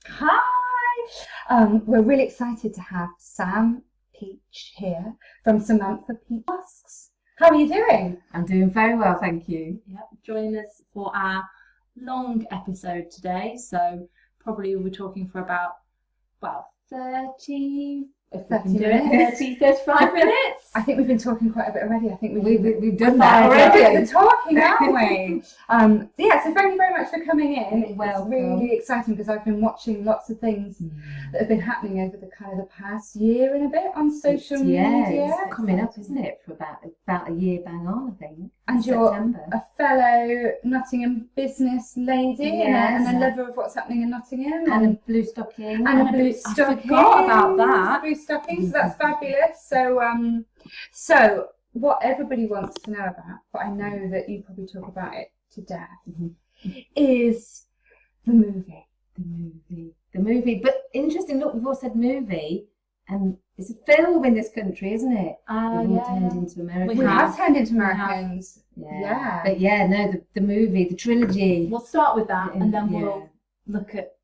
Hi! We're really excited to have Sam Peach here from Samantha Peach Masks. How are you doing? I'm doing very well, thank you. Yep, joining us for our long episode today. So probably we're talking for about, 30, if we can do it, 30, 35 minutes. I think we've been talking quite a bit already. I think we've done that already. We're talking, aren't we? So thank you very much for coming in. It's really exciting because I've been watching lots of things that have been happening over the past year and a bit on social media. It's coming up, isn't it? For about a year bang on, I think. And you're a fellow Nottingham business lady and a lover of what's happening in Nottingham. And a blue stocking. And a blue stocking. I forgot about that. Blue stockings, so that's fabulous. So what everybody wants to know about, but I know that you probably talk about it to death, is the movie. The movie. But interesting, look, we've all said movie, and it's a film in this country, isn't it? We've all turned into Americans. We have turned into Americans. Yeah. But the movie, the trilogy. We'll start with that, and then we'll look at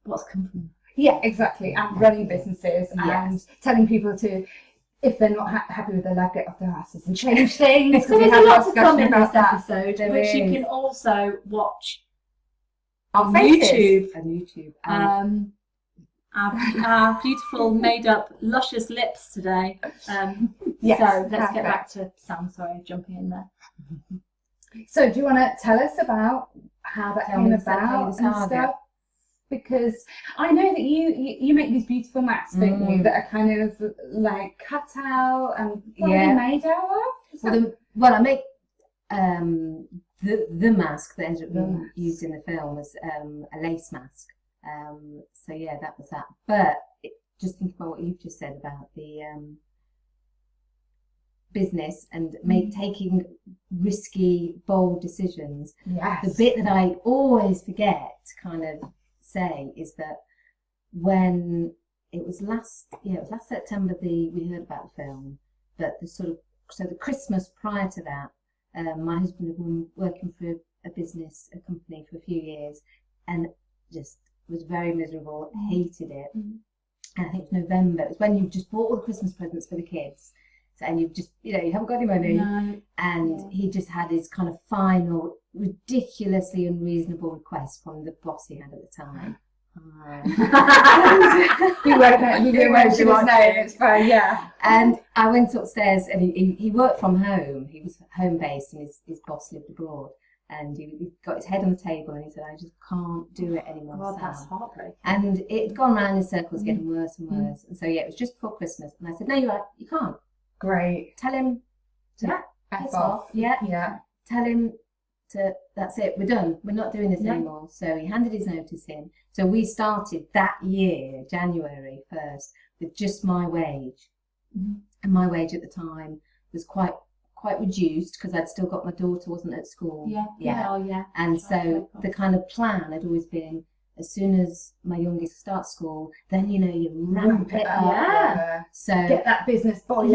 what's come from. Yeah, exactly. And running businesses and telling people to, if they're not happy with their life, get off their asses and change things. So there's a lot to come in this episode, which you can also watch on YouTube. Our beautiful, made-up, luscious lips today. So let's get back to Sam. Sorry, jumping in there. So do you want to tell us about how that came about and stuff? Because I know that you make these beautiful masks, don't you, that are kind of like cut out and what are they made out of? Well, I make the mask that ended up being used in the film was a lace mask. So that was that. But just think about what you've just said about the business and taking risky, bold decisions. Yes. The bit that I always forget to kind of say is that when it was last September we heard about the film, but the Christmas prior to that, my husband had been working for a company for a few years and just was very miserable, hated it. And I think it was November. It was when you've just bought all the Christmas presents for the kids, and you've just you haven't got any money, and he just had his kind of final ridiculously unreasonable request from the boss he had at the time. He won't mention his name, it's fine, And I went upstairs and he worked from home. He was home based and his boss lived abroad. And he got his head on the table and he said, I just can't do it anymore. God, that's heartbreaking. And it had gone round in circles, getting worse and worse. And so it was just before Christmas. And I said, no, you can't. Great. Tell him to F off. Yeah. Tell him that's it, we're done. We're not doing this anymore. So he handed his notice in. So we started that year, January 1st, with just my wage. And my wage at the time was quite reduced because I'd still got my daughter, wasn't at school. And so the kind of plan had always been, as soon as my youngest starts school, then you ramp it up. So get that business boiling.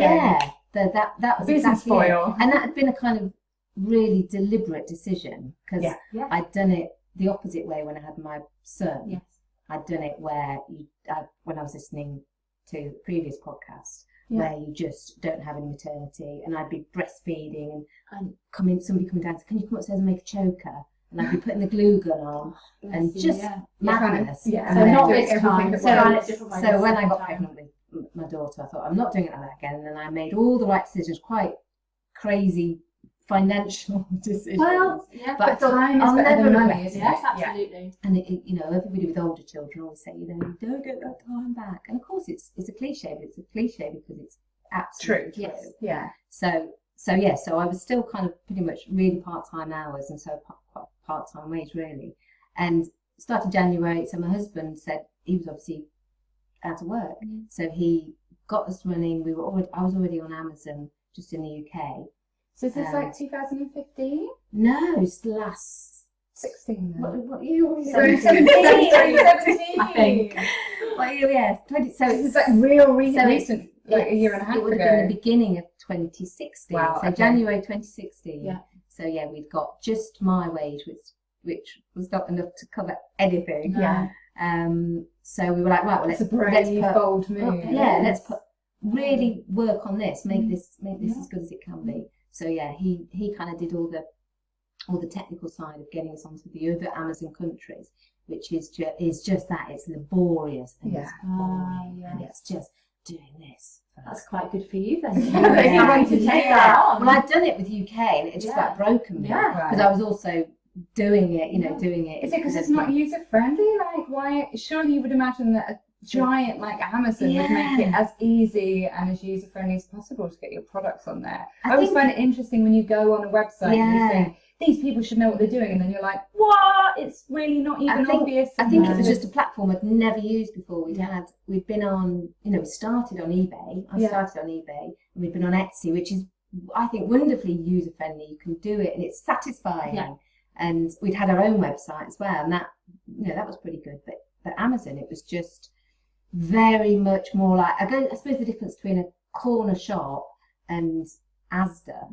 That was business exactly boil. And that had been a kind of really deliberate decision because I'd done it the opposite way when I had my son. I'd done it where when I was listening to the previous podcast, where you just don't have any maternity, and I'd be breastfeeding and somebody coming down and say, can you come upstairs and make a choker? And I'd be putting the glue gun on and just madness. So not this time. So when I got pregnant with my daughter, I thought, I'm not doing it like that again. And then I made all the right decisions, quite crazy financial decisions. But I thought, time is better than money, isn't it? Yes, absolutely. And everybody with older children always say, you don't get that time back. And of course, it's a cliche, but it's a cliche because it's absolutely true. Yeah. So I was still kind of pretty much really part-time hours, and so part-time wage really. And started January. So my husband said he was obviously out of work, so he got us running. I was already on Amazon just in the UK. So is this like 2015? No, it's the last 16. What year was it? 17. I think. What year? 20. So it's like real recent, like a year and a half ago. It would have been the beginning of 2016. Wow. So January 2016. Yeah. So we'd got just my wage, which was not enough to cover anything. Yeah. So we were like, right, well, it's a brave, bold move. Let's really work on this, make this as good as it can be. So yeah, he kind of did all the technical side of getting us onto the other Amazon countries, which is just that it's laborious and it's boring and it's just doing this. That's quite good for you then. You want to take that on. Well, I'd done it with UK and it just about broken me because I was also doing it, doing it. Is it because it's not user friendly? Like, why? Surely you would imagine that a giant like Amazon would make it as easy and as user friendly as possible to get your products on there. I always find it interesting when you go on a website and you think these people should know what they're doing, and then you're like, what? It's really not even obvious. I think it was just a platform I'd never used before. We'd been on, we started on eBay. I started on eBay, and we'd been on Etsy, which is, I think, wonderfully user friendly. You can do it, and it's satisfying. Yeah. And we'd had our own website as well, and that, that was pretty good. But Amazon, it was just very much more like, I suppose the difference between a corner shop and Asda,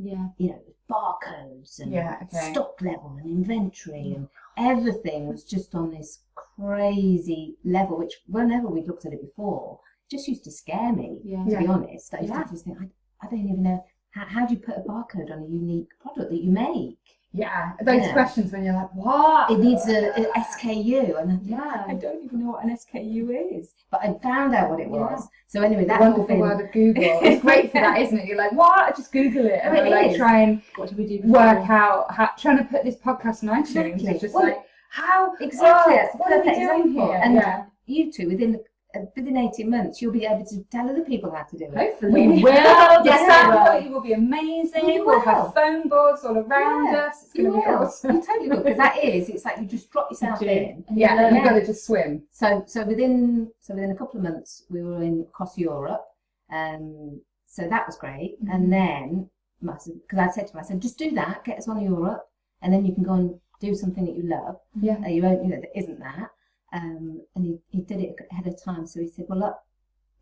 barcodes and stock level and inventory and everything was just on this crazy level, which whenever we looked at it before, just used to scare me, to be honest. I used to just think, I don't even know, how do you put a barcode on a unique product that you make? Yeah, those questions when you're like, what? It needs a SKU, and I don't even know what an SKU is. But I found out what it was. So anyway, that wonderful word of Google. It's great for that, isn't it? You're like, what? I just Google it, and like try and what do we do? Work out how trying to put this podcast on iTunes. It's just like how exactly. That's what are we doing here? And you two within 18 months, you'll be able to tell other people how to do it. Hopefully, we will. It will be amazing. We'll have phone boards all around us. It's going to be awesome. You totally will, because it's like you just drop yourself in. You've got to just swim. So within a couple of months, we were across Europe. So that was great. And then, because I said to him, I said, just do that, get us on Europe, and then you can go and do something that you love. Yeah. You won't, that isn't that. And he did it ahead of time. So he said, well, look,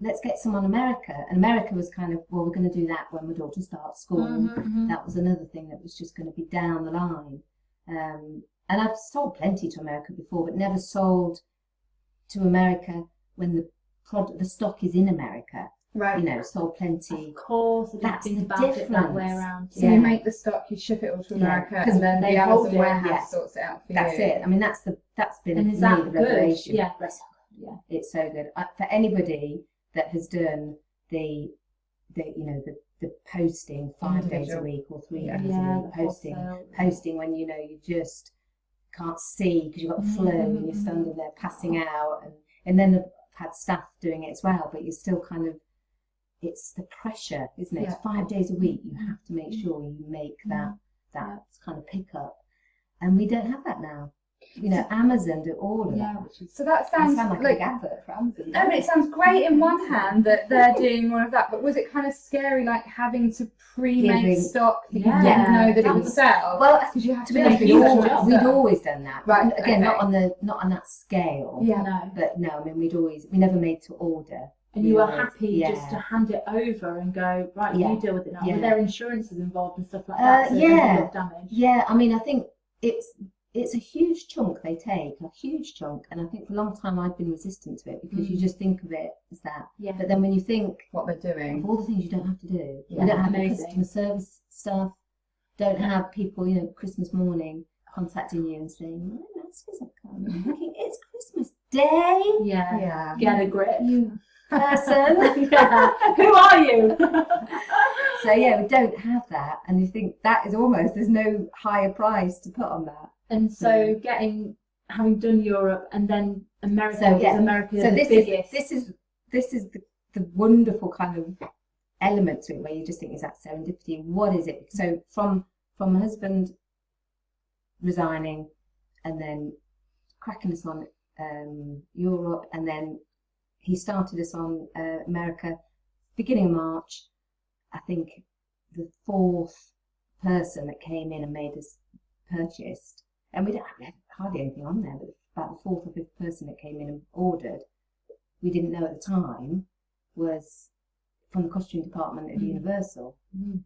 let's get some on America. And America was kind of, well, we're going to do that when my daughter starts school. That was another thing that was just going to be down the line. And I've sold plenty to America before, but never sold to America when the stock is in America. Right. Sold plenty. Of course, that's the difference. It that way around. So you make the stock, you ship it all to America, and then the Amazon warehouse sorts it out for you. That's it. I mean, that's been and is that the revelation. Yeah, that's good. Yeah, it's so good for anybody that has done the posting 5 days a week or 3 days a week, posting when you just can't see because you've got the flu and you're standing there passing out, and then I've had staff doing it as well, but you're still kind of. It's the pressure, isn't it? It's 5 days a week. You have to make sure you make that kind of pickup, and we don't have that now. Amazon do all of that. So that sounds like an advert for Amazon. No, but it sounds great in one hand that they're doing all of that. But was it kind of scary, like having to pre-make stock that you didn't know that it would sell? Well, because you have to be honest, we'd always done that. Right. Again, not on that scale. Yeah. No. But no, I mean, we never made to order. And you were happy just to hand it over and go, right, you deal with it now. Were there insurances involved and stuff like that? So damage? Yeah, I mean, I think it's a huge chunk they take, a huge chunk. And I think for a long time I've been resistant to it because you just think of it as that. Yeah. But then when you think what they're doing, of all the things you don't have to do, you don't have customer service stuff, don't have people, Christmas morning contacting you and saying, my mask isn't coming. Thinking, it's Christmas Day. Yeah. Get a grip. You person. Who are you? So we don't have that, and you think that is almost there's no higher price to put on that. And so having done Europe and then America, America is the biggest. This is the wonderful kind of element to it where you just think, is that serendipity? What is it? So from my husband resigning and then cracking us on Europe, and then he started us on America beginning of March. I think the fourth person that came in and made us purchased, and we had hardly anything on there, but about the fourth or fifth person that came in and ordered, we didn't know at the time, was from the costume department at Universal.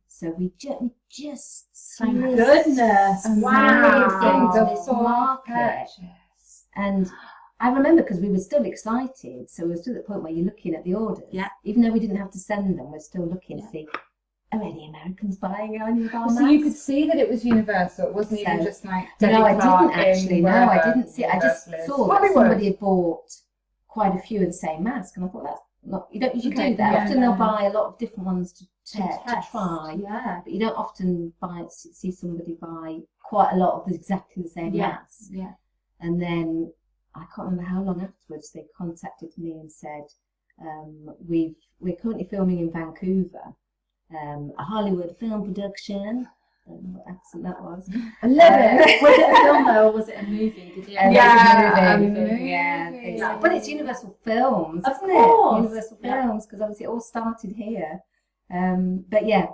So we just thank goodness, wow, into this market. And I remember because we were still excited, so we were still at the point where you're looking at the orders. Yeah. Even though we didn't have to send them, we're still looking to see, are any Americans buying our new bar So you could see that it was Universal. It wasn't even just like No, I didn't actually. No, I wherever didn't see it. I just saw that Hollywood. somebody had bought quite a few of the same mask, and I thought that's not. You don't usually do that. Yeah, Often they'll buy a lot of different ones to test. try. Yeah. But you don't often see somebody buy quite a lot of exactly the same mask. Yeah. And then I can't remember how long afterwards they contacted me and said, we're currently filming in Vancouver, a Hollywood film production. I don't know what accent that was. I love it. Was it a film though, or was it a movie? Did you? Yeah, movie. Yeah. But it's Universal Films, Of isn't course. it? Universal Films, because obviously it all started here. But yeah,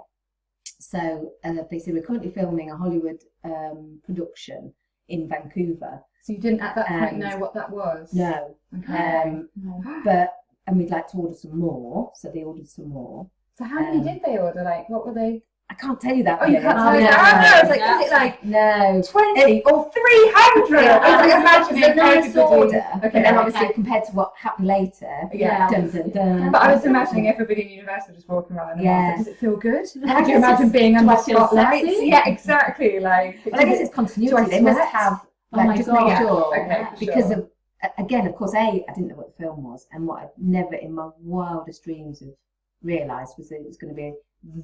so they said we're currently filming a Hollywood production in Vancouver. So you didn't at that point know what that was? No. Okay. And we'd like to order some more, so they ordered some more. So how many did they order? Like, what were they? I can't tell you that. Oh, you can't tell me No. that. I was like, is it like No. 20 or 300? I was like, imagining It's a nice everybody- order. Okay, But then obviously compared to what happened later. Yeah. Dun, dun, dun. But I was imagining everybody in Universal just walking around and I was like, does it feel good? I Could you guess imagine being under do I feel spotlights? sexy? Yeah, exactly. Like, Well, I guess it's continuity. do I They must sweat? have, Oh like, my just God. make sure. Okay, for Because sure. of, again, of course, I didn't know what the film was, and what I'd never in my wildest dreams have realised was that it was going to be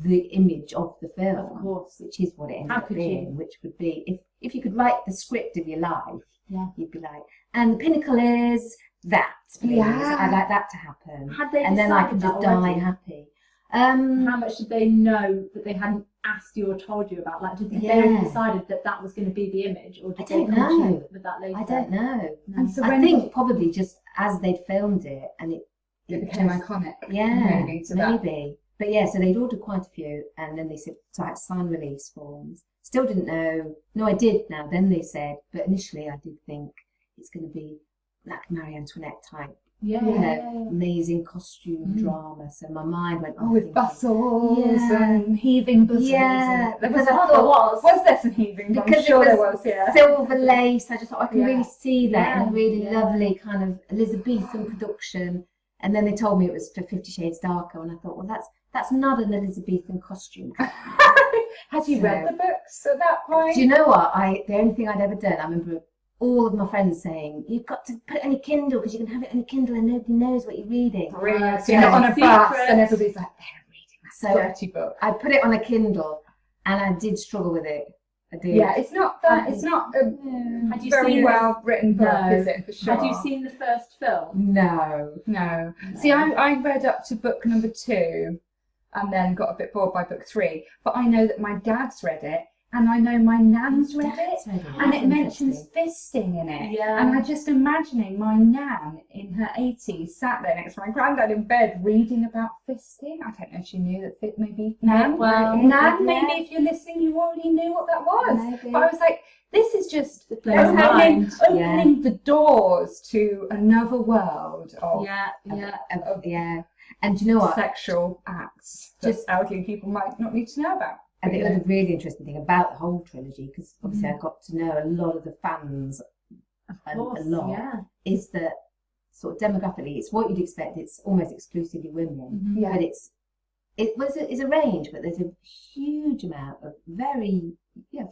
the image of the film. Of course. Which is what it ended How up could being, you? which would be, if you could write the script of your life, Yeah. you'd be like, and the pinnacle is that, please. Yeah. I'd like that to happen. Had they And then I decided could just that already? die happy. How much did they know that they hadn't asked you or told you about? Like, did they already decided that that was going to be the image, or did I they don't come to know. you with that later? I don't know. And so I when think probably just as they'd filmed it, and it became just- iconic. Yeah, maybe to that. maybe. But yeah, so they'd ordered quite a few, and then they said, so I had to sign release forms. Still didn't know. No, I did now. Then they said, but initially I did think it's going to be like Marie Antoinette type, Yeah. you know, amazing costume drama. So my mind went, Oh, with thinking, bustles Yeah. and heaving bosoms. Yeah, and there because was, I thought- was there some heaving? I'm because sure it there was was, yeah. silver lace. I just thought I can Yeah. really see that in a really Yeah. lovely kind of Elizabethan production. And then they told me it was for 50 Shades Darker, and I thought, well, that's not an Elizabethan costume. Had you So- read the books at that point? Do you know what? The only thing I'd ever done, I remember all of my friends saying, you've got to put it on your Kindle because you can have it on your Kindle and nobody knows what you're reading. Brilliant. So Yeah. you're not on a bus Secret. and everybody's like, they're reading that So dirty book. I put it on a Kindle, and I did struggle with it. I did. Yeah, it's not that. It's not a Had you very seen well written book, No. is it? For sure. Had you seen the first film? No. No. See, I read up to book number 2, and then got a bit bored by book 3. But I know that my dad's read it, and I know my nan's read it. And it mentions fisting in it. Yeah. And I'm just imagining my nan in her 80s sat there next to my granddad in bed reading about fisting. I don't know if she knew that maybe. Nan? Well, Nan, yeah. maybe if you're listening, you already knew what that was. Maybe. But I was like, this is just It blows my opening mind. the doors to another world of Yeah, yeah. Yeah. And do you know what? sexual acts that Just- elderly people might not need to know about. And the Yeah. other really interesting thing about the whole trilogy, because obviously I got to know a lot of the fans a lot, Yeah. is that sort of demographically, it's what you'd expect. It's almost exclusively women, Yeah. but it's a range, but there's a huge amount of very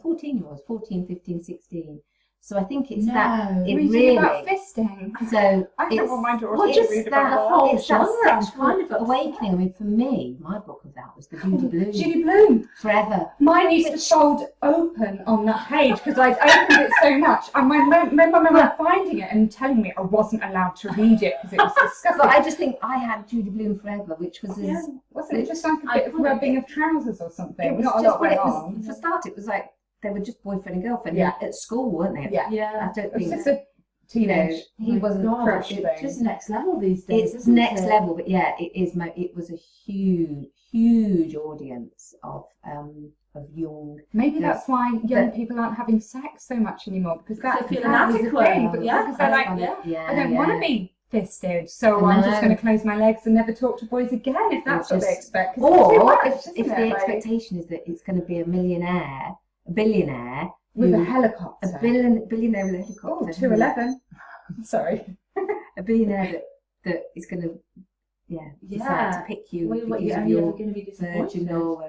14-year-olds, 14, 15, 16. So I think it's that it reading really. about fisting. So I don't want my daughter well, to just read that about whole it's that genre, sexual kind of awakening. I mean, for me, my book of that was the Judy Blume. Judy Blume. Forever. Mine used to fold open on that page because I'd opened it so much. And my mum finding it and telling me I wasn't allowed to read it because it was disgusting. But I just think I had Judy Blume Forever, which was Yeah. as Wasn't it just like a bit of rubbing of trousers or something? it was Not a just lot what went it on. was. For start, it was like they were just boyfriend and girlfriend Yeah. at school, weren't they? Yeah. Yeah. I don't It was think just a teenage. he wasn't crush It's thing. just next level these days. It's isn't next it? level, but yeah, it is. It was a huge audience of young. Maybe Yeah. that's why young people aren't having sex so much anymore because that, They feel that was the inadequate. thing. But Yeah, because they're that's like, fine. Yeah, I don't want to be fisted, so I I'm just know. going to close my legs and never talk to boys again if that's what they just- expect. 'Cause it's too Or much, if isn't the it? Like, expectation is that it's going to be a billionaire with a who- helicopter. billionaire with a Oh, helicopter. 211. Sorry. A billionaire that is going to, decide to pick you because of your virginal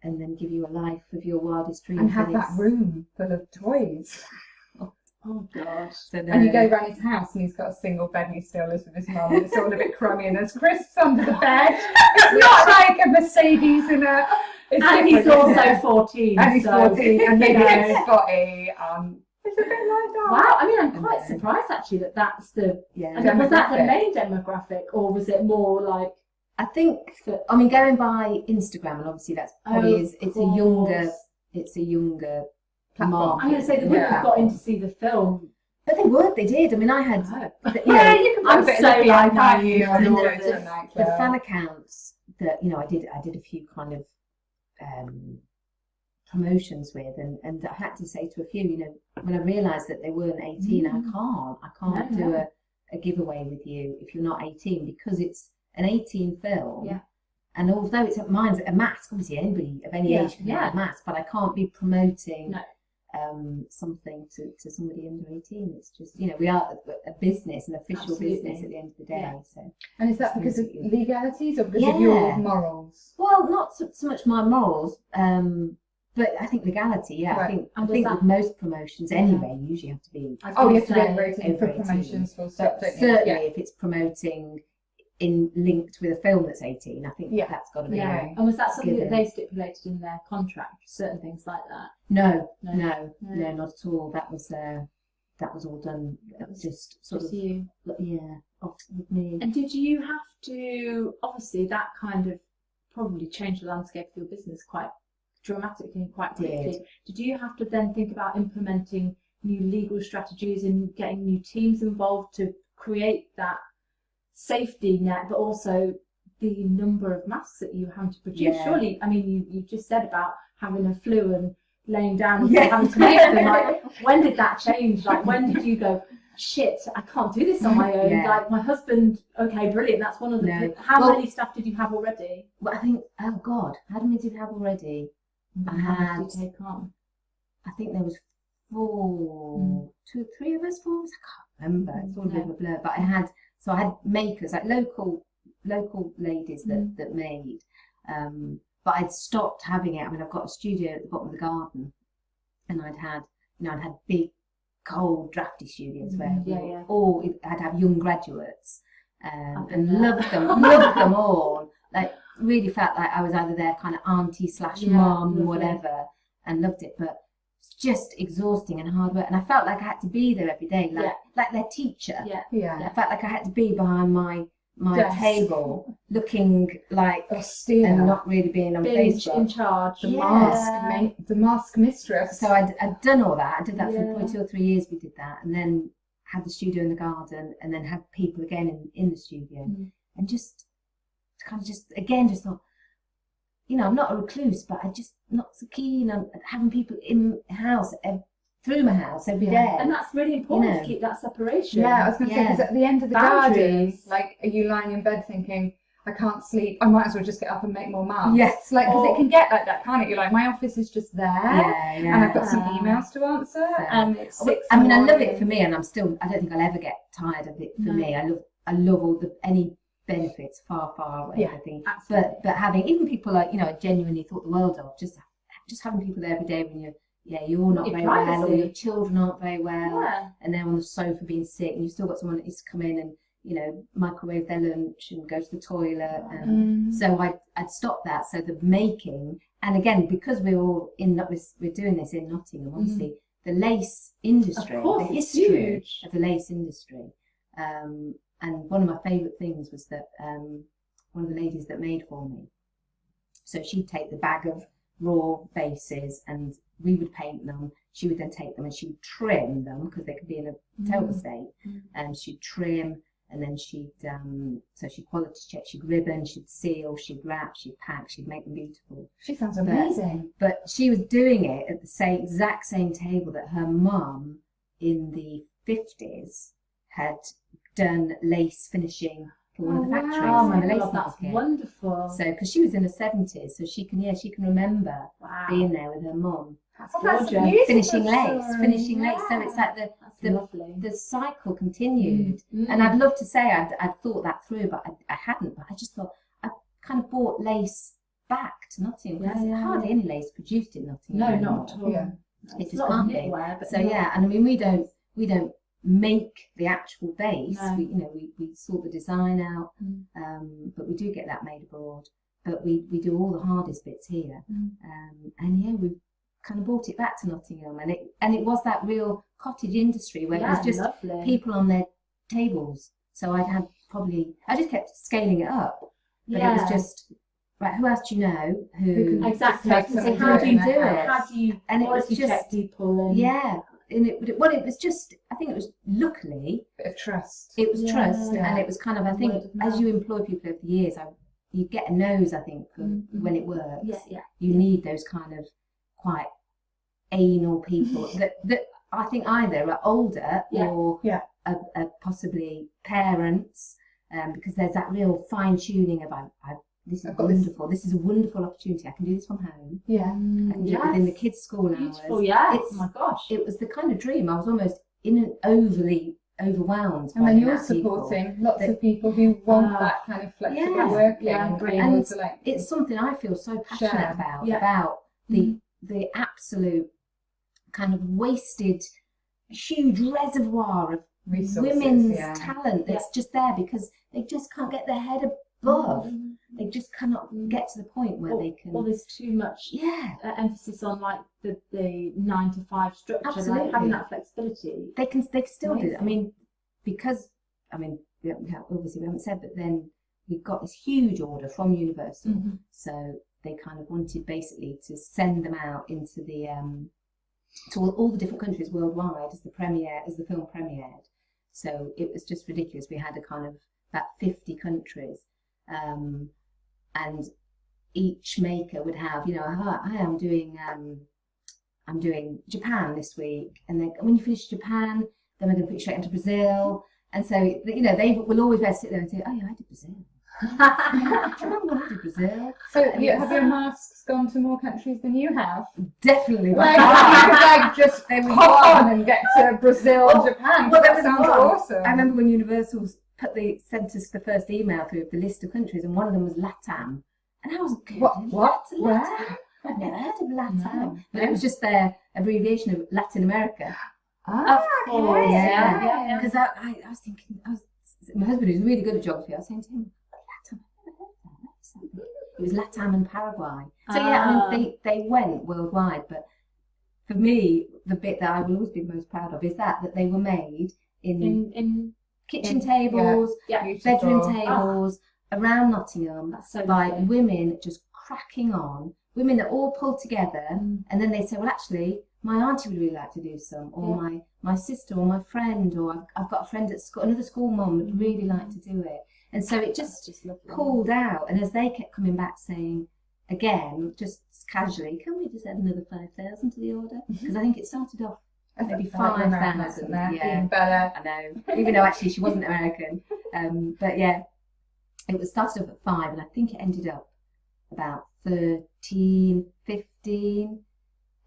and then give you a life of your wildest dreams. And have that room full of toys. Oh God! So and you go round his house and he's got a single bed and he still lives with his mum and it's all a bit crummy and there's crisps under the bed. It's not like a Mercedes and a... And he's also 14. And he's 14 and maybe it's Scotty. It's a bit like that. Wow, I mean, I'm quite surprised actually that that's the... was that the main demographic or was it more like... I think, I mean, going by Instagram, and obviously that's probably it's a younger platform. I'm going to say they wouldn't have got in to see the film. But they did. I mean, I had... you can put a bit of the can't you? The fan accounts that, I did a few kind of promotions with, and I had to say to a few, when I realised that they weren't 18, I can't do a giveaway with you if you're not 18 because it's an 18 film. Yeah. And although mine's a mask, obviously anybody of any age can have a mask, but I can't be promoting something to somebody under 18. It's just, we are a business, an official business at the end of the day. Yeah. So. And is that because of legalities or because of your morals? Well, not so much my morals, but I think legality, Right. I think with most promotions anyway, you usually have to be... you have to be over 18 for promotions for stuff, certainly if it's promoting linked with a film that's 18, I think that's got to be... And was that something that they stipulated in their contract, certain things like that? No, not at all. That was all done. That was just sort of you. Off with me. And did you have to? Obviously, that kind of probably changed the landscape of your business quite dramatically and quite quickly. Did you have to then think about implementing new legal strategies and getting new teams involved to create that safety net, but also the number of masks that you have to produce? Surely, I mean, you just said about having a flu and laying down and having to make them. Like, when did that change? Like, when did you go, shit, I can't do this on my own? Like, my husband, okay, brilliant. That's one of the. How many staff did you have already? Well, I think, oh God, how many did you have already? How did you take on? I think there was 4, 2, 3 of us. 4 of us. I can't remember. It's all a bit of a blur. But I had makers, like local ladies that made. But I'd stopped having it. I mean, I've got a studio at the bottom of the garden, and I'd had big, cold, drafty studios where I'd have young graduates, and loved them all. Like, really felt like I was either their kind of auntie / mum, whatever, and loved it. But it's just exhausting and hard work, and I felt like I had to be there every day, like their teacher. I felt like I had to be behind my table, looking like austere and not really being on Facebook. In charge. The mask mistress. So I'd done all that. I did that for probably 2 or 3 years. We did that, and then had the studio in the garden, and then had people again in the studio, and just thought, I'm not a recluse, but I'm just not so keen on having people in the house through my house every day. And that's really important to keep that separation. Yeah, I was going to say, because at the end of the day, like, are you lying in bed thinking, I can't sleep, I might as well just get up and make more masks? Yes. Like, because it can get like that, can't it? You're like, my office is just there, and I've got some emails to answer, and it's 6 I mean, I love it for me, and I don't think I'll ever get tired of it for me. I love all any benefits far away, I think. Absolutely. But having, even people like, I genuinely thought the world of, just having people there every day when you're not very well, or your children aren't very well, and they're on the sofa being sick, and you've still got someone that needs to come in and microwave their lunch and go to the toilet. So I'd stop that. So the making, and again, because we're all we're doing this in Nottingham, obviously the lace industry, the history of the lace industry, and one of my favourite things was that one of the ladies that made for me, so she'd take the bag of raw bases and we would paint them. She would then take them and she would trim them because they could be in a total state, and she'd trim, and then she'd quality check, she'd ribbon, she'd seal, she'd wrap, she'd pack, she'd make them beautiful. She sounds amazing. But she was doing it at the exact same table that her mum in the 50s had done lace finishing for one of the factories. Oh my in the lace God, that's market. Wonderful. So, because she was in her 70s, so she can remember being there with her mum. That's Oh, that's gorgeous. beautiful. finishing lace, story. finishing lace. So it's like That's the lovely. the cycle continued. Mm. And I'd love to say I'd thought that through, but I hadn't. But I just thought I kind of brought lace back to Nottingham because Yeah, yeah. hardly any lace produced in Nottingham. No, anymore. not at all. Yeah. It It's just a lot of can't be. knitwear, but So yeah, and I mean we don't make the actual base. No. We sort the design out, but we do get that made abroad. But we do all the hardest bits here, and yeah, we kind of brought it back to Nottingham, and it was that real cottage industry where it was just lovely. people on their tables. So I just kept scaling it up, but it was just right. Who else do you know who? Exactly. Take So someone how do you do it? How do you And it was quality just check people? And yeah. And it was just, I think it was luckily, Bit of trust. it was trust, Yeah. and it was kind of, I think, Word of as mouth. you employ people over the years, you get a nose, I think, for when it works. yeah. You need those kind of quite anal people that I think either are older or are possibly parents, because there's that real fine tuning of this is wonderful. This is a wonderful opportunity. I can do this from home. Yeah. I can do it within the kids' school hours. Beautiful, yeah. It's, oh my gosh. It was the kind of dream. I was almost overly overwhelmed. And by then the you're amount of people supporting lots of people who want that kind of flexible working. Yeah, and to, like, it's something I feel so passionate share. about the absolute kind of wasted huge reservoir of resources, women's talent that's just there because they just can't get their head above. They just cannot get to the point where they can. Well, there's too much emphasis on like the 9 to 5 structure. Absolutely. Like having that flexibility. They can still do it. I Amazing. mean, because obviously we haven't said, but then we got this huge order from Universal, so they kind of wanted basically to send them out into the to all the different countries worldwide as the film premiered. So it was just ridiculous. We had a kind of about 50 countries. And each maker would have, I'm doing Japan this week, and then when you finish Japan, then we're going to put you straight into Brazil. And so, they will always be able to sit there and say, oh yeah, I did Brazil. I remember when I did Brazil. So have your masks gone to more countries than you have? Definitely. Like, you could like just pop on and get to Brazil and Japan. Well, that sounds awesome. I remember when Universal sent us the first email through the list of countries, and one of them was LATAM. And I was what? LATAM? I'd never heard of LATAM. But it was just their abbreviation of Latin America. Of course. Yeah. Because I was thinking, my husband who's really good at geography, I was saying to him, LATAM, I've never heard of that. It was LATAM and Paraguay. So I mean, they went worldwide, but for me, the bit that I will always be most proud of is that they were made in kitchen tables, bedroom tables, around Nottingham by women just cracking on, women that all pulled together, and then they say, well, actually, my auntie would really like to do some, or my sister, or my friend, or I've got a friend at school, another school mum would really like to do it. And so it just pulled out, and as they kept coming back saying, again, just casually, can we just add another 5,000 to the order? Because I think it started off maybe 5,000. Yeah, even better. I know, even though actually she wasn't American. But yeah, it was started off at 5, and I think it ended up about 13, 15,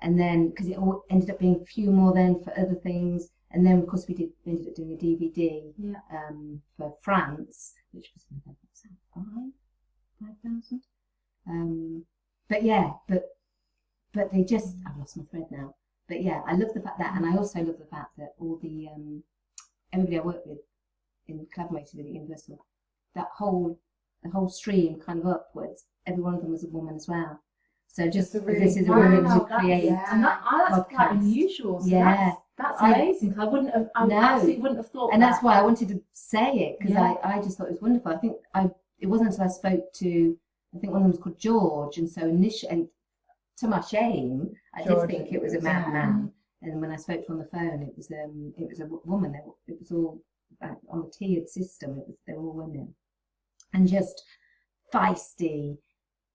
and then because it all ended up being a few more then for other things, and then of course we ended up doing a DVD for France, which was 5,000. But yeah, but they just, I've lost my thread now. But yeah, I love the fact that, and I also love the fact that all the everybody I worked with in collaborating with the Universal, the whole stream kind of upwards, every one of them was a woman as well. So just really, this is a woman who creates and that's quite unusual. So that's amazing. I wouldn't have, absolutely wouldn't have thought. And that's why I wanted to say it, because I just thought it was wonderful. I think it wasn't until I spoke to, I think one of them was called George, and so initially, and to my shame, I did think it was a man. And when I spoke to her on the phone, it was a woman. It was all on the tiered system. They were all women, and just feisty,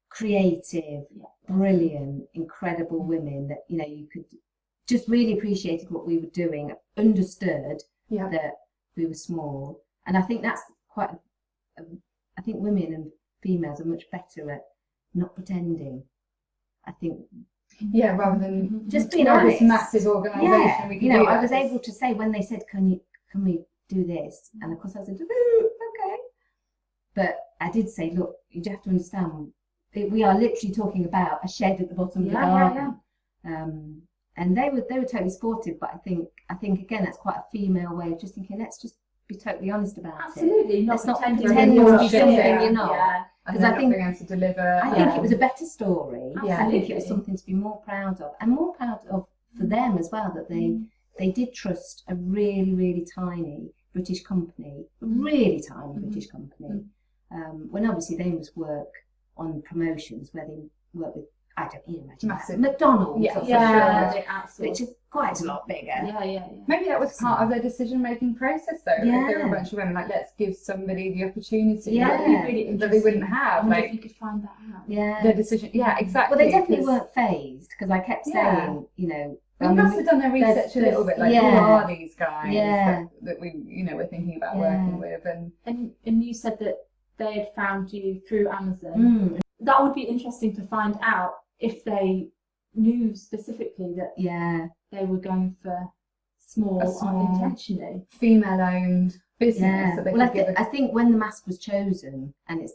creative, brilliant, incredible women that you could just really appreciated what we were doing, understood that we were small, and I think that's quite. I think women and females are much better at not pretending. I think Yeah, rather than just being this honest. massive organisation. Yeah, We can you know, do I was this. able to say when they said, can we do this? And of course I said, okay. But I did say, look, you have to understand, we are literally talking about a shed at the bottom of the garden. And they were totally supportive, but I think again that's quite a female way of just thinking, let's just be totally honest about it. Absolutely, Let's not pretend pretend you're to be something you're not. Yeah. Because I think being able to deliver. I think it was a better story. Yeah. I think it was something to be more proud of, and more proud of for them as well, that they did trust a really, really tiny British company, really tiny British company. When obviously they must work on promotions where they work with, I don't even imagine, massive McDonald's, absolutely. which is quite a lot bigger. Yeah. Maybe that was part of their decision-making process, though. If they were a bunch of women, like, let's give somebody the opportunity that they wouldn't have. Like, if you could find that out. Yeah. Their decision. Yeah, exactly. Well, they definitely weren't phased, because I kept saying, you know, we must have done their research a little bit. Like, who are these guys that we, you know, we're thinking about working with? And you said that they had found you through Amazon. That would be interesting to find out if they knew specifically that they were going for small intentionally female-owned business. That they could I think when the mask was chosen, and it's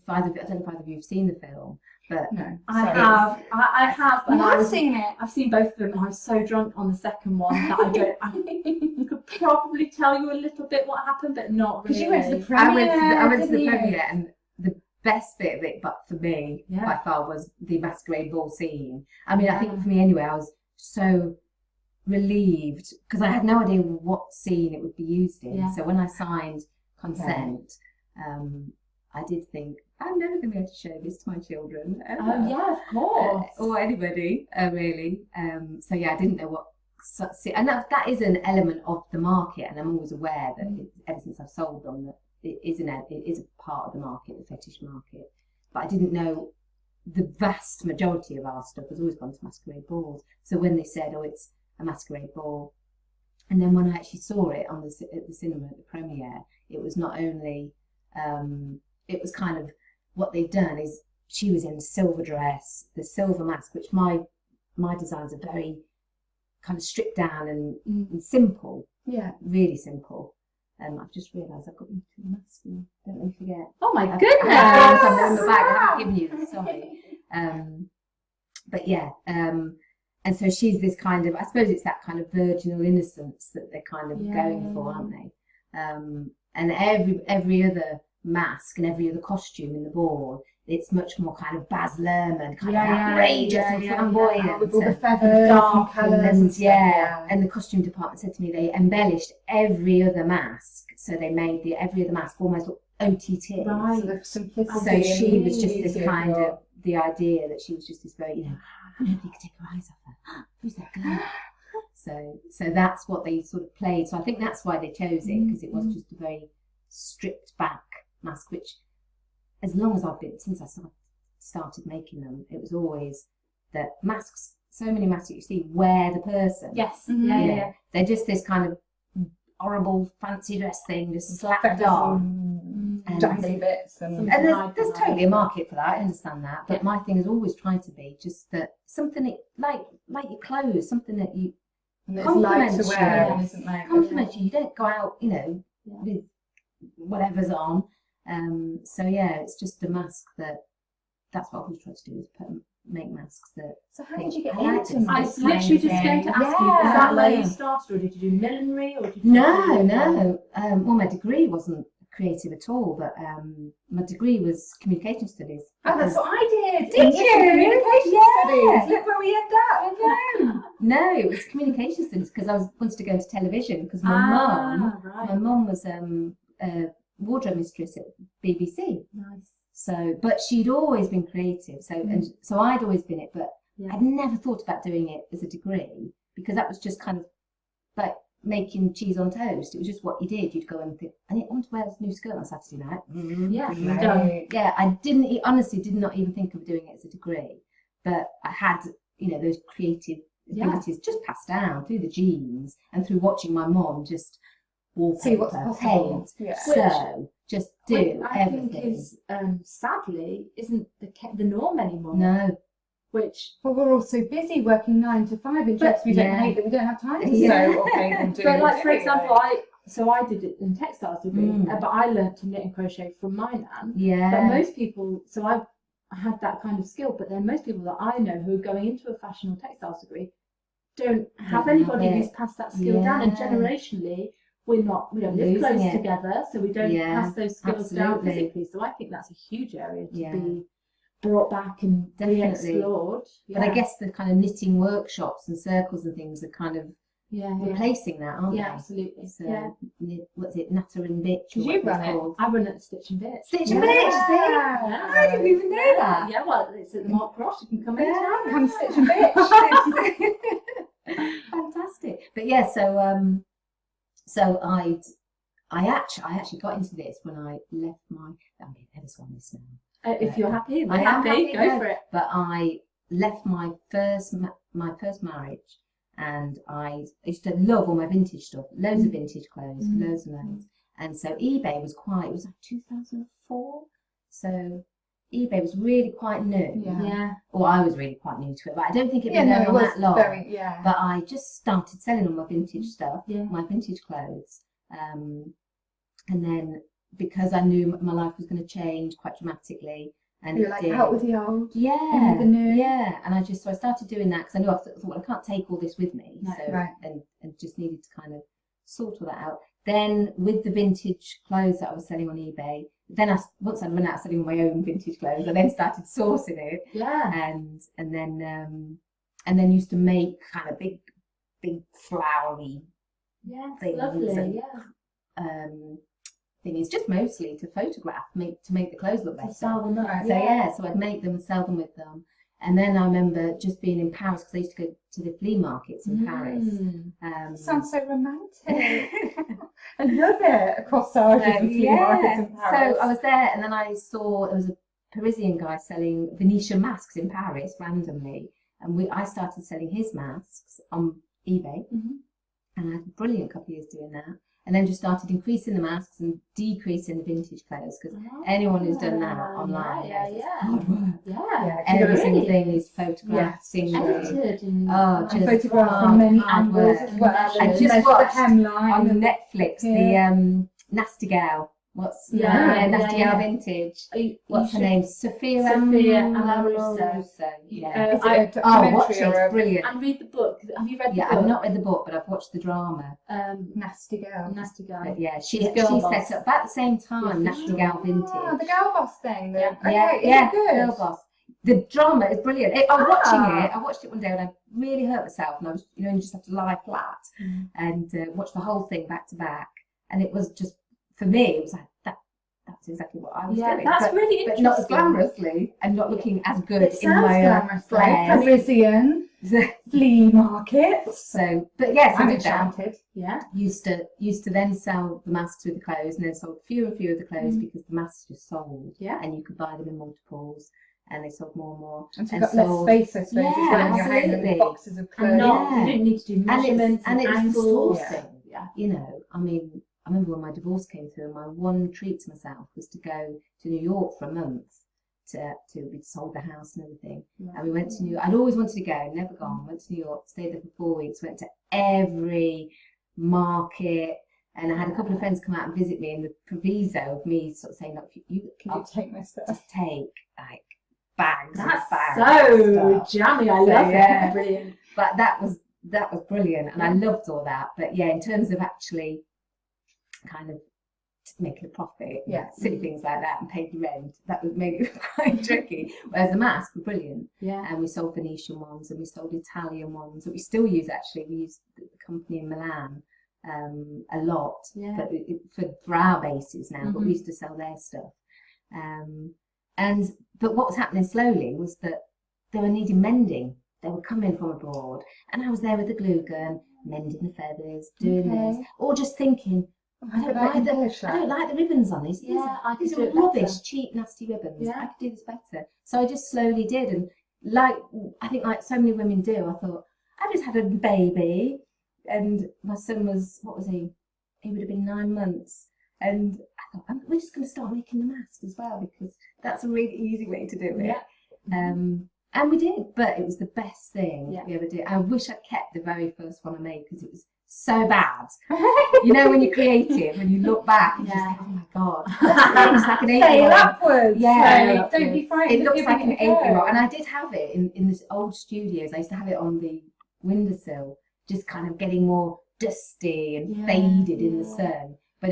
I don't know if either of you have seen the film, but no, I have. And I've seen it. I've seen both of them, and I was so drunk on the second one that I could probably tell you a little bit what happened, but not really. Because you went to the premiere. I went to the premiere, and the best bit of it, but for me by far, was the masquerade ball scene. I mean, I think for me anyway, I was so relieved because I had no idea what scene it would be used in. So when I signed consent, I did think, I'm never going to be able to show this to my children. Of course. Or anybody, really. So yeah, I didn't know what. And that is an element of the market, and I'm always aware that ever since I've sold them, that it is a part of the market, the fetish market. But I didn't know the vast majority of our stuff has always gone to masquerade balls. So when they said, oh, it's a masquerade ball, and then when I actually saw it at the cinema at the premiere, it was not only it was kind of what they'd done is she was in a silver dress, the silver mask, which my designs are very kind of stripped down and simple, really simple. I've just realised I've got you to the mask, and don't let me forget. Oh my goodness! I'm in the bag. I haven't given you. Sorry. But yeah, and so she's this kind of, I suppose it's that kind of virginal innocence that they're kind of going for, aren't they? And every other mask and every other costume in the ball, it's much more kind of Baz Luhrmann, kind of outrageous and flamboyant, with all the feathers and colours, and the costume department said to me they embellished every other mask, so they made every other mask almost look OTT. Right. So the simplicity. So she was just this kind of, the idea that she was just this very, nobody could take her eyes off her. Who's that girl? So that's what they sort of played. So I think that's why they chose it, because it was just a very stripped back mask, which, as long as I've been, since I started making them, it was always that masks, so many masks that you see wear the person. Yes. Yeah. They're just this kind of horrible fancy dress thing, just slapped on. Jangly bits. And there's totally a market for that, I understand that. But my thing has always tried to be just that something like your clothes, something that you compliments to wear and isn't like compliments you. You don't go out, with whatever's on. So yeah, it's just a mask that's what I've always tried to do, is make masks that. So how did you get into masks? I was literally just going to ask you, is that where you started, or did you do millinery, or did you No. Well, my degree wasn't creative at all, but my degree was communication studies. Oh, that's what I did. Did you? Communication studies. Look where we end up. No, it was communication studies because I wanted to go into television, because my mum was a wardrobe mistress at BBC. Nice. So, but she'd always been creative. So, and so I'd always been it, but I'd never thought about doing it as a degree, because that was just kind of like making cheese on toast. It was just what you did. You'd go and think, I want to wear this new skirt on Saturday night. Yeah, I honestly did not even think of doing it as a degree, but I had, those creative abilities just passed down through the genes and through watching my mum just wallpaper, paint. So just do everything. I think is sadly isn't the norm anymore. No. which. Well, we're all so busy working 9 to 5 in jobs we don't hate that we don't have time to sew or paint and do. But like for example, I did it in textiles degree, but I learned to knit and crochet from my nan. Yeah. But most people, so I had that kind of skill, but then most people that I know who are going into a fashion or textiles degree don't have anybody who's passed that skill down, and generationally we don't live close together, so we don't pass those skills down physically. So I think that's a huge area to be brought back and re-explored. But I guess the kind of knitting workshops and circles and things are kind of replacing that, aren't they? Yeah, absolutely. So, what's it, Natter and Bitch? Did you run it? I run it at Stitch and Bitch. Stitch and Bitch, see? Yeah. I didn't even know that. Yeah, well, it's at the Mark Cross. You can come anytime. Come Stitch and Bitch. Fantastic. But yeah, so I actually got into this when I left my. I'm being ever so honest now. If you're happy, I am happy. Go for it. But I left my first marriage, and I used to love all my vintage stuff, loads of vintage clothes, loads and loads. And so eBay was it was like 2004. So eBay was really quite new. Yeah. Or I was really quite new to it, but I don't think it'd been going on that long. But I just started selling all my vintage stuff, my vintage clothes. And then because I knew my life was going to change quite dramatically, and you're like out with the old, in with the new, and I started doing that because I knew I thought, well, I can't take all this with me, and just needed to kind of sort all that out. Then with the vintage clothes that I was selling on eBay, then once I'd run out selling my own vintage clothes, I then started sourcing it, and then used to make kind of big flowery things, lovely, thing is just mostly to photograph, to make the clothes look better. Sell them up. So I'd make them and sell them with them. And then I remember just being in Paris because I used to go to the flea markets in Paris. Sounds so romantic. I love it. Across flea markets in Paris. So I was there, and then I saw there was a Parisian guy selling Venetian masks in Paris randomly, and I started selling his masks on eBay, and I had a brilliant couple of years doing that. And then just started increasing the masks and decreasing the vintage clothes, because anyone who's done that online, it's hard work. Every single thing is photographed, edited, and photographed from many angles as well. I just watched on Netflix the Nasty Gal. Nasty Gal Vintage. What's her name? Sophia Amoruso. Watch it. It's brilliant. And read the book. Have you read the book? Yeah, I've not read the book, but I've watched the drama. Nasty Gal. But yeah, she set up about the same time. Nasty Gal Vintage. The Girl Boss thing. Yeah, good. Girl Boss. The drama is brilliant. I was watching it. I watched it one day and I really hurt myself, and I was, you just have to lie flat and watch the whole thing back to back. And it was just, for me, it was like that's exactly what I was doing. That's really interesting. But not as glamorously and not looking as good in my Parisian flea market. So, but yes, I'm I did enchanted. that. Yeah. Used to then sell the masks with the clothes, and then sold fewer and fewer of the clothes because the masks just sold. Yeah. And you could buy them in multiples, and they sold more and more. And so you've got less space, I suppose, as well in your home, and boxes of clothes. You didn't need to do measurements and angles. I remember when my divorce came through, and my one treat to myself was to go to New York for a month we'd sold the house and everything. And we went to New York. I'd always wanted to go, never gone. Went to New York, stayed there for 4 weeks, went to every market, and I had a couple of friends come out and visit me, in the proviso of me sort of saying, look, I'll take my stuff. Just take like bags. That's bags so jammy. I love it. Brilliant. But that was brilliant, and I loved all that. But yeah, in terms of actually kind of making a profit, silly things like that, and paying the rent, that was made it quite tricky. Whereas the masks were brilliant, and we sold Venetian ones, and we sold Italian ones that we still use. Actually, we use the company in Milan a lot, but for our bases now. But we used to sell their stuff, but what was happening slowly was that they were needing mending. They were coming from abroad, and I was there with the glue gun, mending the feathers, doing this, or just thinking, I don't like the ribbons on this. These are rubbish, cheap, nasty ribbons. I could do this better. So I just slowly did, and I think like so many women do, I thought, I just had a baby, and my son was, what was he? He would have been 9 months, and I thought, we're just going to start making the masks as well, because that's a really easy way to do it. And we did, but it was the best thing Yeah. we ever did. I wish I'd kept the very first one I made because it was so bad. You know, when you're creative, when you look back, and you just think, oh my God, it looks like an 8-year-old. Sail upwards. Yeah. So don't be frightened. It looks like an 8-year-old. And I I did have it in this old studios. I used to have it on the windowsill, just kind of getting more dusty and faded in the sun. But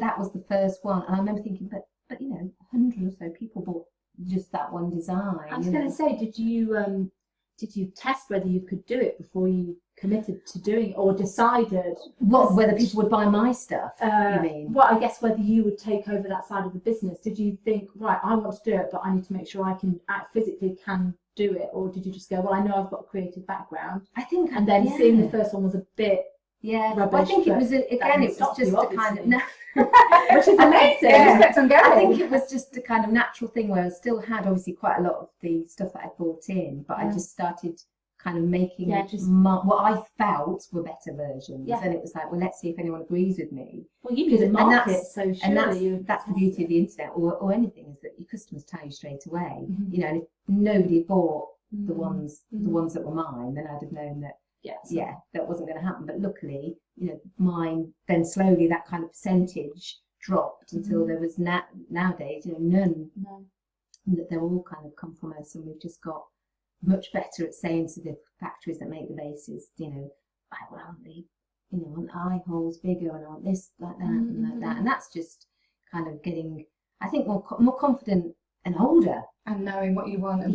that was the first one. And I remember thinking, but 100 or so people bought just that one design. I was going to say, did you test whether you could do it before you committed to doing it, or decided whether people would buy my stuff? You mean? Well, I guess whether you would take over that side of the business. Did you think, right, I want to do it, but I need to make sure I can physically can do it, or did you just go, well, I know I've got a creative background, I think, and then seeing the first one was a bit rubbish, well, I think it was it was just you, a kind of which is amazing. Yeah. Just kept on going. I think it was just a kind of natural thing where I still had obviously quite a lot of the stuff that I brought in, but I just started kind of making what I felt were better versions, and it was like, well, let's see if anyone agrees with me. Well, you did market, so surely that's the beauty of the internet or anything, is that your customers tell you straight away. You know, and if nobody had bought the ones that were mine, then I'd have known that that wasn't going to happen. But luckily, mine, then slowly that kind of percentage dropped until there was nowadays, none. That they're all kind of come from us, and we've just got much better at saying to the factories that make the bases, I want the, want eye holes bigger, and I want this like that and like that, and that's just kind of getting, I think, more confident and older. And knowing what you want, and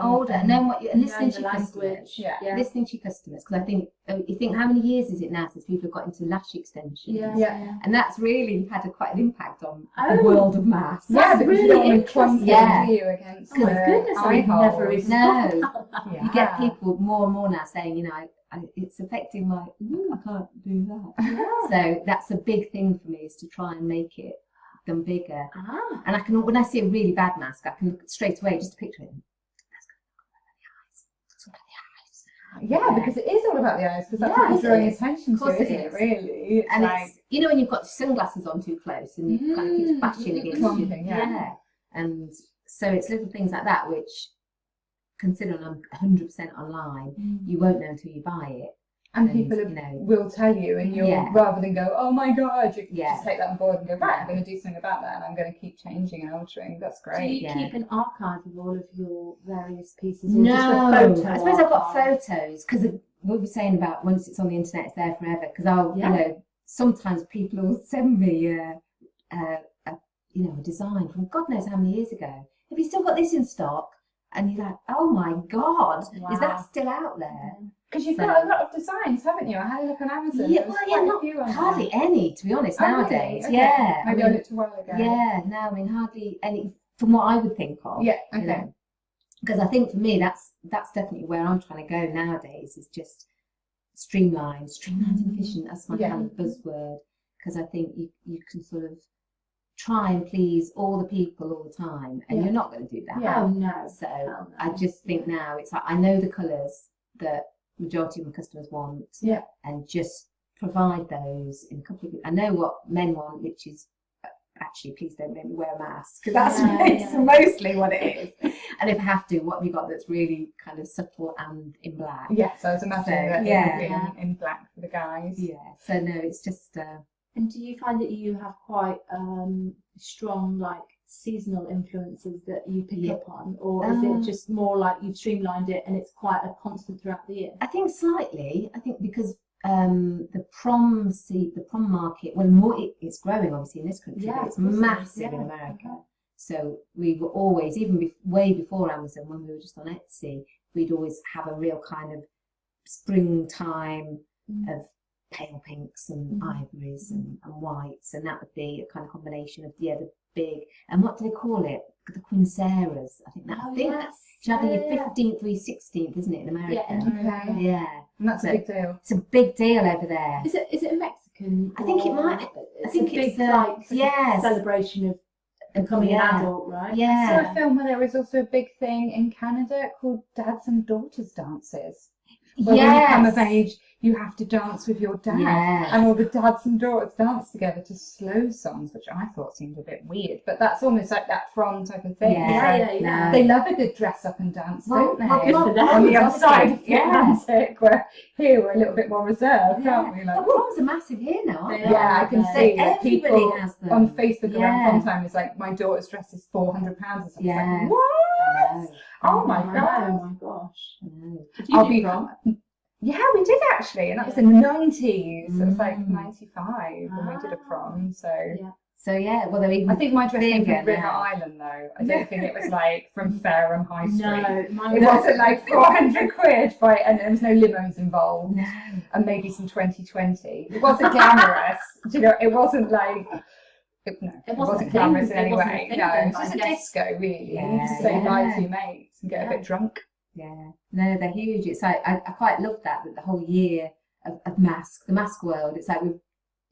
older, and knowing what and listening to your language, customers, listening to your customers. Because I think you think, how many years is it now since people have got into lash extensions? And that's really had quite an impact on the world of masks. Yeah, because really you don't want to clump you against. Oh my goodness, I never even You get people more and more now saying, it's affecting my. I can't do that. So that's a big thing for me, is to try and make them bigger. And I can, when I see a really bad mask, I can look straight away, just picture it. That's good. It's all about the eyes. Because it is all about the eyes, because that's what you're drawing attention to, isn't it? Really, it's and like, it's when you've got sunglasses on too close and you kind of keep bashing against clumping, and so it's little things like that which, considering I'm 100% online, you won't know until you buy it. And people will tell you, and you'll rather than go, oh my God, you just take that on board and go, right, I'm going to do something about that, and I'm going to keep changing and altering. That's great. Do you keep an archive of all of your various pieces? No, or just a photo I suppose I've got photos, because what we're saying about once it's on the internet, it's there forever. Because I'll, sometimes people will send me a design from God knows how many years ago. Have you still got this in stock? And you're like, oh my God, is that still out there? Because you've got a lot of designs, haven't you? I had a look on Amazon. Not hardly any, to be honest, nowadays. Really? Okay. Maybe I looked a while ago. I mean, hardly any, from what I would think of. Because I think for me, that's definitely where I'm trying to go nowadays, is just streamlined and efficient. That's my kind of buzzword. Because I think you can sort of try and please all the people all the time, and you're not going to do that. Oh no. So I just think now it's like, I know the colours that majority of my customers want, and just provide those in a couple of. I know what men want, which is actually, please don't make me wear a mask, because that's mostly what it is. And if I have to, what have you got that's really kind of subtle and in black? Yes, I was imagining that in black for the guys. So no, it's just. And do you find that you have quite strong, like, seasonal influences that you pick up on, or is it just more like you've streamlined it and it's quite a constant throughout the year? I think slightly. I think because the prom market, it's growing obviously in this country, but it's massive in America. So we were always, even way before Amazon, when we were just on Etsy, we'd always have a real kind of springtime of pale pinks and ivories and whites, and that would be a kind of combination of the big, and what do they call it? The Quinceras. I think that's either your 15th or your 16th, isn't it, in America? And that's a big deal. It's a big deal over there. Is it a Mexican? I think it might. I think it's a big celebration of becoming an adult, right? I saw a film where there was also a big thing in Canada called Dads and Daughters Dances. Where when you come of age, you have to dance with your dad. Yes. And all the dads and daughters dance together to slow songs, which I thought seemed a bit weird. But that's almost like that prom type of thing. Yeah. They love a good dress up and dance, don't they? good for them. On the other side of the Yeah. Atlantic, where here we're a little bit more reserved, aren't we? Like, Well, proms are massive here now, aren't they? yeah, I can see that Everybody people has them. on Facebook around Yeah. prom time is like, my daughter's dress is £400 or something. Yeah. It's like, what? I know. Oh my Oh god. my gosh. I know. Did you do prom? Yeah, we did actually, and that was in the 90s. It was like Mm. 95 when we did a prom. So Yeah. So yeah, well they're even I think my dress came bigger from River now. Island though. I don't think it was like from Fareham High Street. No, mine It wasn't like 400 quid, right? And there was no limos involved, No. and maybe some 2020. It wasn't glamorous. Do you know? It wasn't like. It wasn't a thing. glamorous in It any wasn't a way. thing No, then, it's just a I guess. disco, really. Yeah, You just say bye yeah. to your mates and get a bit drunk. Yeah. No, they're huge. It's like I quite love that the whole year of mask, the mask world. It's like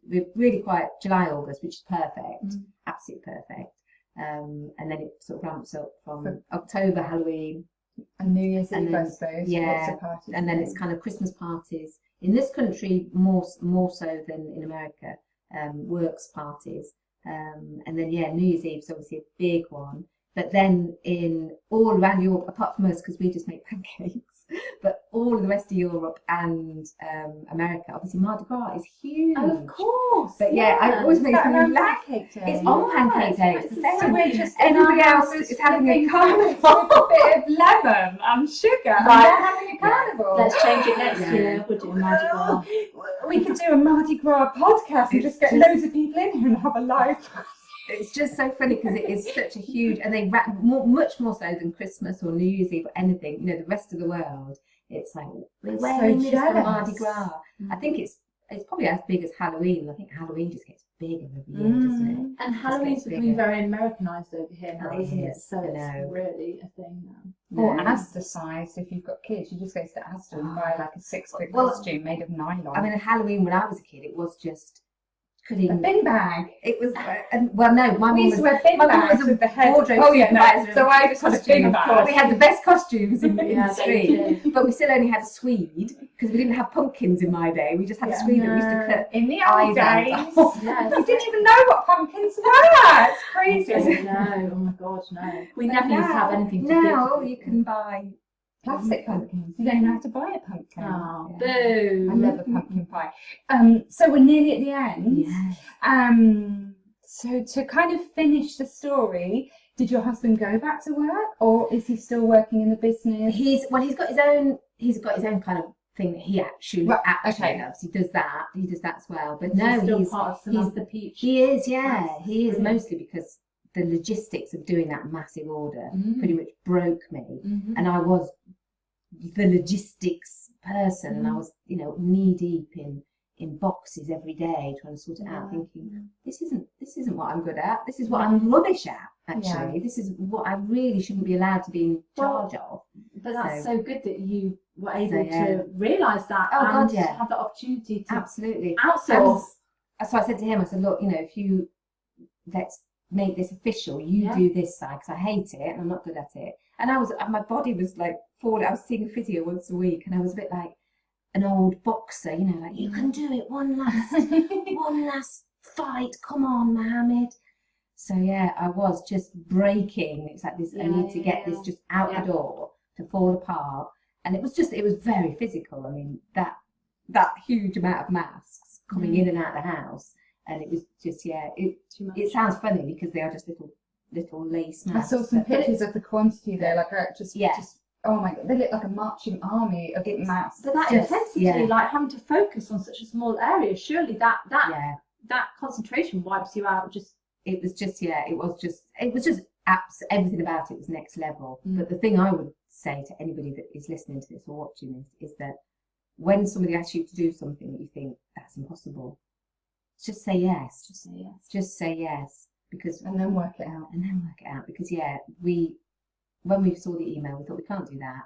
we're really quite July, August, which is perfect, absolutely perfect. And then it sort of ramps up from October, Halloween, And New Year's And Eve, then- I suppose. yeah, Lots of parties. and then it's kind of Christmas parties. In this country, more so than in America, works parties. And then, New Year's Eve is obviously a big one. But then in all around Europe, apart from us, because we just make pancakes, but all of the rest of Europe and America, obviously Mardi Gras is huge. Oh, of course. But I always makes me laugh. Pancake Day. It's on Pancake Day. It's the same. So we're just Everybody else is having a carnival. with a bit of lemon and sugar. And Right. they're having a carnival. Let's change it next Yeah. year. We'll do a Mardi Gras. We could do a Mardi Gras podcast and just get loads of people in here and have a live. It's just so funny because it is such a huge, and they much more so than Christmas or New Year's Eve or anything. The rest of the world, it's like we're wearing this for jealous. Mardi Gras. I think it's probably as big as Halloween. I think Halloween just gets bigger every year, doesn't And Halloween's bigger. becoming very Americanised over here now, It isn't it? is, So I it's know. really a thing now. it? Or No. Asda size, if you've got kids, you just go to Asda and buy like a 6-foot Well, costume made of nylon. I mean, at Halloween when I was a kid, it was just a couldn't. bin bag. It was well, no, my We mum used was. to wear bin my mum bags was a with the head. wardrobe Oh yeah, no. supervisor So of I just had a costume, bin of bag. course. We had the best costumes in Yeah, the they street, did. but we still only had a Swede because we didn't have pumpkins in my day. We just had a Yeah. Swede that we used to cut. In the old eyes days, out. Yes. we didn't even know what pumpkins were. It's crazy. No, oh my god, no. We never used to have anything to Now give. you can buy. Plastic pumpkins. You don't even have to buy a pumpkin. Oh, Yeah. boo. I love a pumpkin pie. So we're nearly at the end. Yes. So to kind of finish the story, did your husband go back to work, or is he still working in the business? He's got his own kind of thing that he actually Right, actually okay. loves. He does that as well. But He's no, still he's part of Samantha Peach. he is, yeah, That's he is brilliant. mostly because the logistics of doing that massive order Mm. pretty much broke me, Mhm. and I was the logistics person, and I Mm. was knee deep in boxes every day trying to sort it out, Yeah. thinking this isn't what I'm good at. This is what I'm rubbish at. Actually, Yeah. this is what I really shouldn't be allowed to be in charge of. But that's So- so good that you were able yeah. to realise that Oh, and God, yeah. have the opportunity to Absolutely. outsource. So I said to him, I said, look, if you let's make this official. You Yeah. do this side because I hate it and I'm not good at it. And my body was like falling. I was seeing a physio once a week, and I was a bit like an old boxer, like you can do it. One last fight. Come on, Mohammed. So yeah, I was just breaking. It's like this. I need to get this just out the door to fall apart. And it was very physical. I mean, that huge amount of masks coming in and out of the house, and it was just Too much. It sounds funny because they are just little lace I masks. saw some but pictures of the quantity there, like just Yeah. oh my god, they look like a marching army of masks. But that Just- intensity, yeah. like having to focus on such a small area, surely that Yeah, concentration wipes you out. it was just everything about it was next level. Mm. But the thing I would say to anybody that is listening to this or watching this is that when somebody asks you to do something that you think that's impossible, just say yes. Just say yes. Just say yes, because And then work it out. because when we saw the email, we thought we can't do that,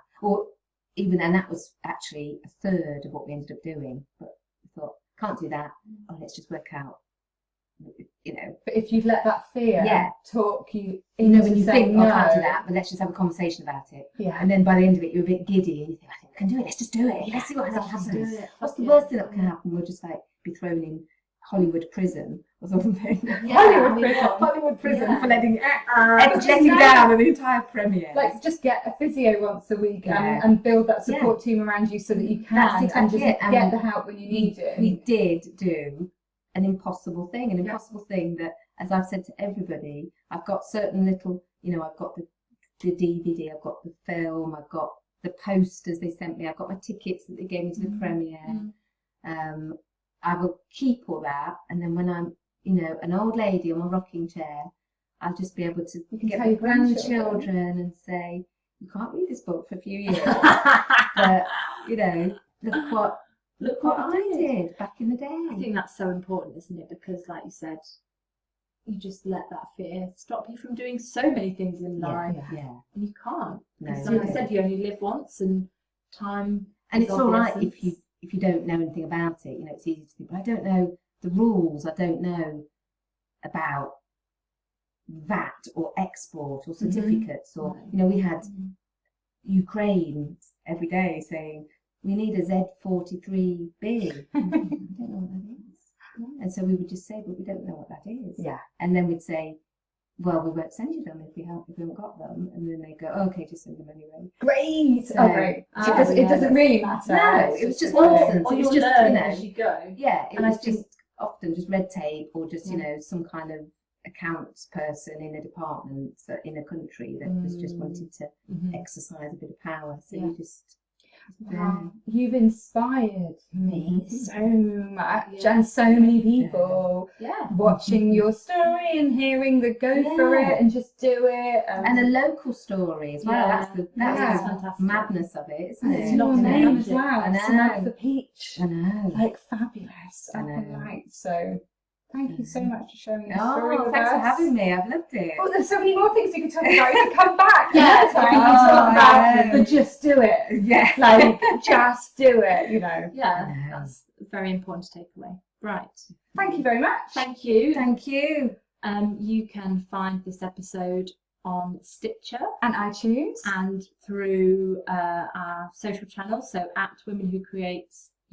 and that was actually a third of what we ended up doing. But we thought can't do that. Oh, let's just work out you know. But if you'd let that fear talk you You into know, when you saying think, no, I can't do that, but let's just have a conversation about it. Yeah. And then by the end of it, you're a bit giddy and you think, I think we can do it, let's just do it. Let's see what happens. What's the worst thing that can happen? We'll just like be thrown in Hollywood prison or something. Hollywood prison for letting down an entire premiere. Like, just get a physio once a week and build that support team around you so that you can and just get the help when you need it. We did do an impossible thing that, as I've said to everybody, I've got certain little, you know, I've got the DVD, I've got the film, I've got the posters they sent me, I've got my tickets that they gave me to the premiere. I will keep all that, and then when I'm, you know, an old lady on my rocking chair, I'll just be able to get my grandchildren and say, you can't read this book for a few years, but, you know, look what I did back in the day. I think that's so important, isn't it? Because, like you said, you just let that fear stop you from doing so many things in life. And you can't. Because, like I said, you only live once, and time. And it's all right if you don't know anything about it. You know, it's easy to think, but I don't know the rules. I don't know about VAT or export or certificates or, you know, we had Ukraine every day saying, we need a Z43B. I don't know what that is. And so we would just say, but we don't know what that is. Yeah. And then we'd say, well, we won't send you them if we haven't got them. And then they go, oh, okay, just send them anyway. Great. So, great. It doesn't really matter. No, it was just nonsense. Or It was you'll just, learn you know, as you go. yeah, it And was I think- just often just red tape or just, you know, some kind of accounts person in a department in a country that was just wanted to exercise a bit of power. So you just... Wow, you've inspired me so much, and so many people watching your story and hearing the go for it and just do it, and a local story as well. That's the fantastic madness of it, isn't and it? it's your name as well. I know. Samantha Peach. I know. Like, fabulous. I know. Right. So thank you so much for sharing your story with thanks us. for having me. I've loved it. Oh, there's so many more things we could talk about. We could come back. We Yeah, can talk about the just do it. Yeah. Like, just do it, you know. Yeah, that's very important to take away. Right. Thank you very much. Thank you. Thank you. You can find this episode on Stitcher And iTunes. and through our social channels, so at Women Who Create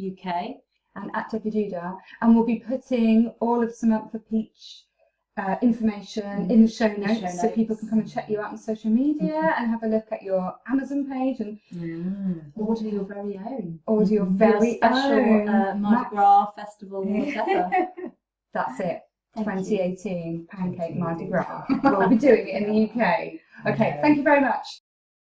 UK. And at Debbie Duda, and we'll be putting all of Samantha Peach information in the show notes, so people can come and check you out on social media and have a look at your Amazon page and Order your very own. order your very special own Mardi Gras festival, whatever. That's it. Thank 2018 Pancake Mardi Gras. We'll be doing it in the UK. Okay, thank you very much.